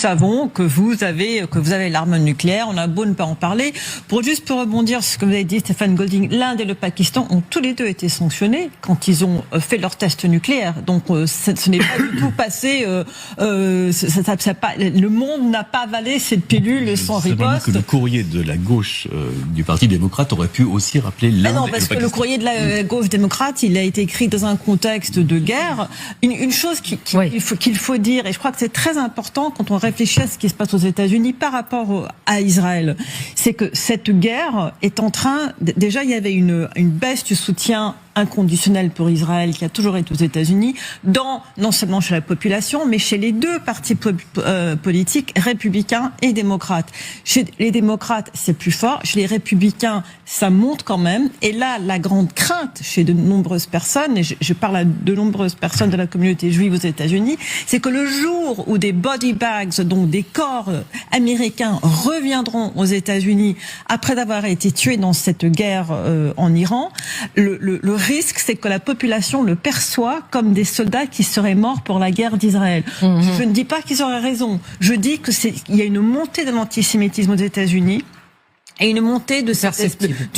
savons que vous avez l'arme nucléaire, on a beau ne pas en parler. Pour rebondir sur ce que vous avez dit, Stéphane Golding, l'Inde et le Pakistan ont tous les deux été sanctionnés quand ils ont fait leurs tests nucléaires. Donc ce n'est pas du tout passé. Le monde n'a pas avalé cette pilule sans riposte. Que le courrier de la gauche du Parti démocrate aurait pu aussi rappeler l'Inde. Non, parce que le courrier de la gauche démocrate, il a été écrit dans un contexte de guerre. Une chose qu'il faut dire, et je crois que c'est très important quand on réfléchit à ce qui se passe aux États-Unis par rapport à Israël, c'est que cette guerre est en train. Déjà, il y avait une baisse du soutien inconditionnel pour Israël qui a toujours été aux États-Unis, non seulement chez la population, mais chez les deux partis politiques, républicains et démocrates. Chez les démocrates, c'est plus fort. Chez les républicains, ça monte quand même. Et là, la grande crainte chez de nombreuses personnes, et je parle à de nombreuses personnes de la communauté juive aux États-Unis, c'est que le jour où des body bags, donc des corps américains, reviendront aux États-Unis après avoir été tués dans cette guerre en Iran, le risque, c'est que la population le perçoit comme des soldats qui seraient morts pour la guerre d'Israël. Je ne dis pas qu'ils auraient raison. Je dis qu'il y a une montée de l'antisémitisme aux États-Unis et une montée de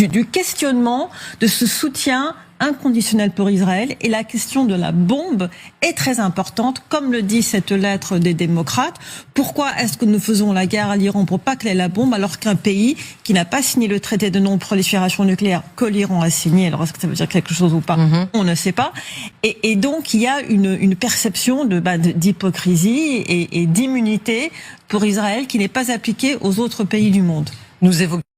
du questionnement de ce soutien inconditionnel pour Israël, et la question de la bombe est très importante, comme le dit cette lettre des démocrates. Pourquoi est-ce que nous faisons la guerre à l'Iran pour pas qu'il ait la bombe, alors qu'un pays qui n'a pas signé le traité de non-prolifération nucléaire, que l'Iran a signé, alors est-ce que ça veut dire quelque chose ou pas, on ne sait pas, et donc il y a une perception d'hypocrisie et d'immunité pour Israël qui n'est pas appliquée aux autres pays du monde. Nous évoquons